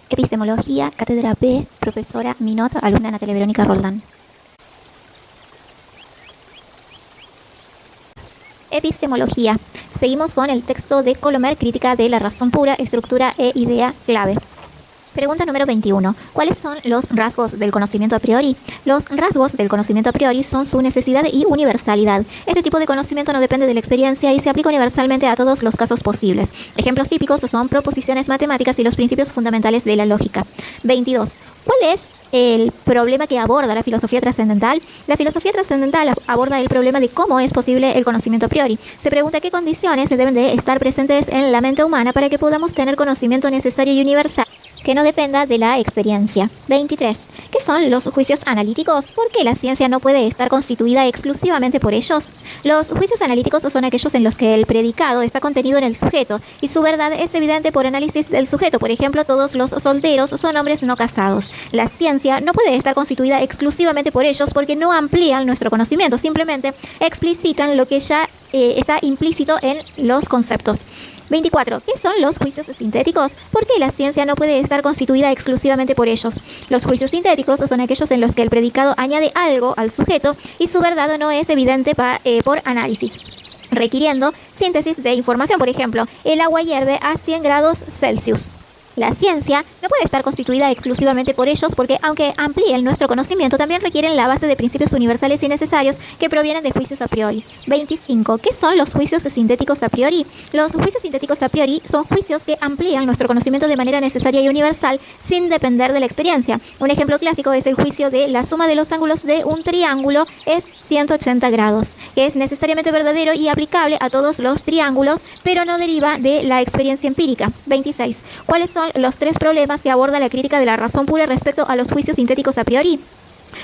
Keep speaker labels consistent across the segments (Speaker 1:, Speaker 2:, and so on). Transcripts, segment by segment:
Speaker 1: Epistemología, Cátedra B, profesora Minot, alumna Natalia Verónica Roldán. Epistemología. Seguimos con el texto de Colomer, Crítica de la razón pura, estructura e idea clave. Pregunta número 21. ¿Cuáles son los rasgos del conocimiento a priori? Los rasgos del conocimiento a priori son su necesidad y universalidad. Este tipo de conocimiento no depende de la experiencia y se aplica universalmente a todos los casos posibles. Ejemplos típicos son proposiciones matemáticas y los principios fundamentales de la lógica. 22. ¿Cuál es el problema que aborda la filosofía trascendental? La filosofía trascendental aborda el problema de cómo es posible el conocimiento a priori. Se pregunta qué condiciones deben de estar presentes en la mente humana para que podamos tener conocimiento necesario y universal que no dependa de la experiencia. 23. ¿Qué son los juicios analíticos? ¿Por qué la ciencia no puede estar constituida exclusivamente por ellos? Los juicios analíticos son aquellos en los que el predicado está contenido en el sujeto y su verdad es evidente por análisis del sujeto. Por ejemplo, todos los solteros son hombres no casados. La ciencia no puede estar constituida exclusivamente por ellos porque no amplían nuestro conocimiento, simplemente explicitan lo que ya está implícito en los conceptos. 24. ¿Qué son los juicios sintéticos? ¿Por qué la ciencia no puede estar constituida exclusivamente por ellos? Los juicios sintéticos son aquellos en los que el predicado añade algo al sujeto y su verdad no es evidente por análisis, requiriendo síntesis de información. Por ejemplo, el agua hierve a 100 grados Celsius. La ciencia no puede estar constituida exclusivamente por ellos porque, aunque amplíen nuestro conocimiento, también requieren la base de principios universales y necesarios que provienen de juicios a priori. 25. ¿Qué son los juicios sintéticos a priori? Los juicios sintéticos a priori son juicios que amplían nuestro conocimiento de manera necesaria y universal sin depender de la experiencia. Un ejemplo clásico es el juicio de la suma de los ángulos de un triángulo es 180 grados, que es necesariamente verdadero y aplicable a todos los triángulos, pero no deriva de la experiencia empírica. 26. ¿Cuáles son los tres problemas que aborda la crítica de la razón pura respecto a los juicios sintéticos a priori?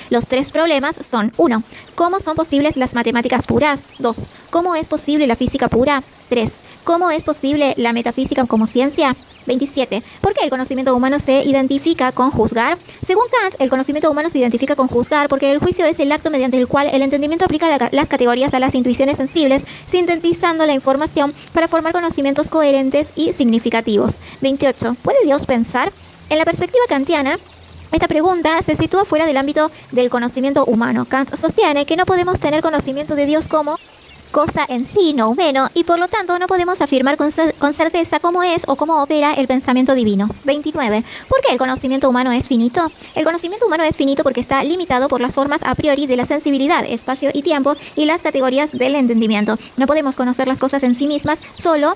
Speaker 1: Los tres problemas son: 1. ¿Cómo son posibles las matemáticas puras? 2. ¿Cómo es posible la física pura? 3. ¿Cómo es posible la metafísica como ciencia? 27. ¿Por qué el conocimiento humano se identifica con juzgar? Según Kant, el conocimiento humano se identifica con juzgar porque el juicio es el acto mediante el cual el entendimiento aplica las categorías a las intuiciones sensibles, sintetizando la información para formar conocimientos coherentes y significativos. 28. ¿Puede Dios pensar? En la perspectiva kantiana, esta pregunta se sitúa fuera del ámbito del conocimiento humano. Kant sostiene que no podemos tener conocimiento de Dios como cosa en sí, no humano, y por lo tanto no podemos afirmar con certeza cómo es o cómo opera el pensamiento divino. 29. ¿Por qué el conocimiento humano es finito? El conocimiento humano es finito porque está limitado por las formas a priori de la sensibilidad, espacio y tiempo, y las categorías del entendimiento. No podemos conocer las cosas en sí mismas, solo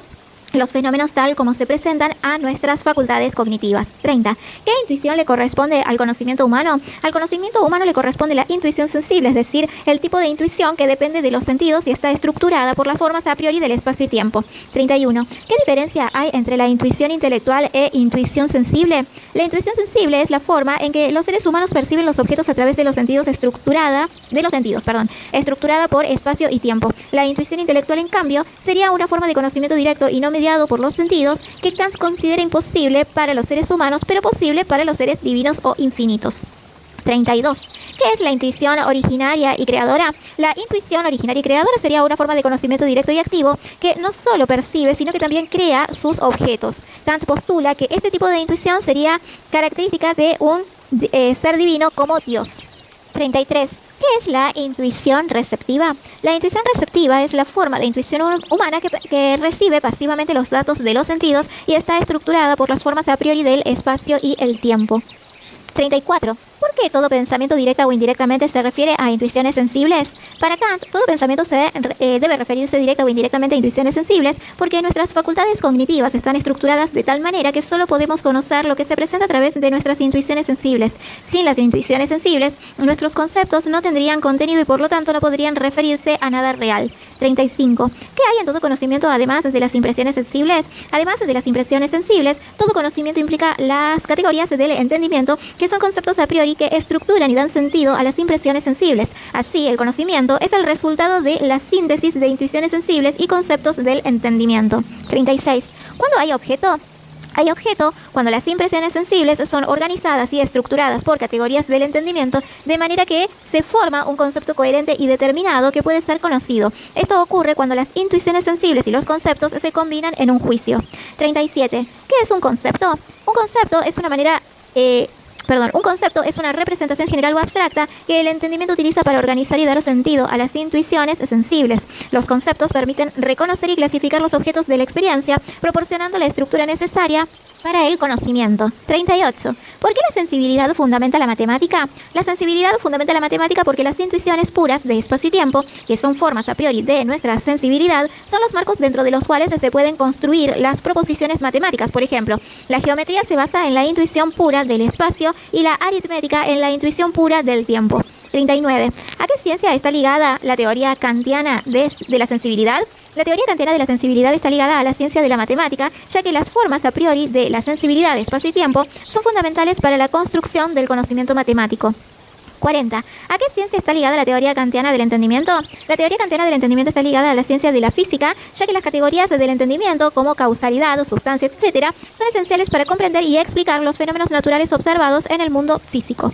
Speaker 1: los fenómenos tal como se presentan a nuestras facultades cognitivas. 30. ¿Qué intuición le corresponde al conocimiento humano? Al conocimiento humano le corresponde la intuición sensible, es decir, el tipo de intuición que depende de los sentidos y está estructurada por las formas a priori del espacio y tiempo. 31. ¿Qué diferencia hay entre la intuición intelectual e intuición sensible? La intuición sensible es la forma en que los seres humanos perciben los objetos a través de los sentidos estructurada por espacio y tiempo. La intuición intelectual, en cambio, sería una forma de conocimiento directo y no mediado por los sentidos que Kant considera imposible para los seres humanos, pero posible para los seres divinos o infinitos. 32. ¿Qué es la intuición originaria y creadora? La intuición originaria y creadora sería una forma de conocimiento directo y activo que no solo percibe, sino que también crea sus objetos. Kant postula que este tipo de intuición sería característica de un ser divino como Dios. 33. ¿Qué es la intuición receptiva? La intuición receptiva es la forma de intuición humana que recibe pasivamente los datos de los sentidos y está estructurada por las formas a priori del espacio y el tiempo. 34. ¿Por qué todo pensamiento directa o indirectamente se refiere a intuiciones sensibles? Para Kant, todo pensamiento debe referirse directa o indirectamente a intuiciones sensibles porque nuestras facultades cognitivas están estructuradas de tal manera que solo podemos conocer lo que se presenta a través de nuestras intuiciones sensibles. Sin las intuiciones sensibles, nuestros conceptos no tendrían contenido y por lo tanto no podrían referirse a nada real. 35. ¿Qué hay en todo conocimiento además de las impresiones sensibles? Además de las impresiones sensibles, todo conocimiento implica las categorías del entendimiento, que son conceptos a priori que estructuran y dan sentido a las impresiones sensibles. Así, el conocimiento es el resultado de la síntesis de intuiciones sensibles y conceptos del entendimiento. 36. ¿Cuándo hay objeto? Hay objeto cuando las impresiones sensibles son organizadas y estructuradas por categorías del entendimiento, de manera que se forma un concepto coherente y determinado que puede ser conocido. Esto ocurre cuando las intuiciones sensibles y los conceptos se combinan en un juicio. 37. ¿Qué es un concepto? Un concepto es una representación general o abstracta que el entendimiento utiliza para organizar y dar sentido a las intuiciones sensibles. Los conceptos permiten reconocer y clasificar los objetos de la experiencia, proporcionando la estructura necesaria para el conocimiento. 38. ¿Por qué la sensibilidad fundamenta la matemática? La sensibilidad fundamenta la matemática porque las intuiciones puras de espacio y tiempo, que son formas a priori de nuestra sensibilidad, son los marcos dentro de los cuales se pueden construir las proposiciones matemáticas. Por ejemplo, la geometría se basa en la intuición pura del espacio y la aritmética en la intuición pura del tiempo. 39. ¿A qué ciencia está ligada la teoría kantiana de la sensibilidad? La teoría kantiana de la sensibilidad está ligada a la ciencia de la matemática, ya que las formas a priori de la sensibilidad de espacio y tiempo son fundamentales para la construcción del conocimiento matemático. 40. ¿A qué ciencia está ligada la teoría kantiana del entendimiento? La teoría kantiana del entendimiento está ligada a la ciencia de la física, ya que las categorías del entendimiento, como causalidad, sustancia, etc., son esenciales para comprender y explicar los fenómenos naturales observados en el mundo físico.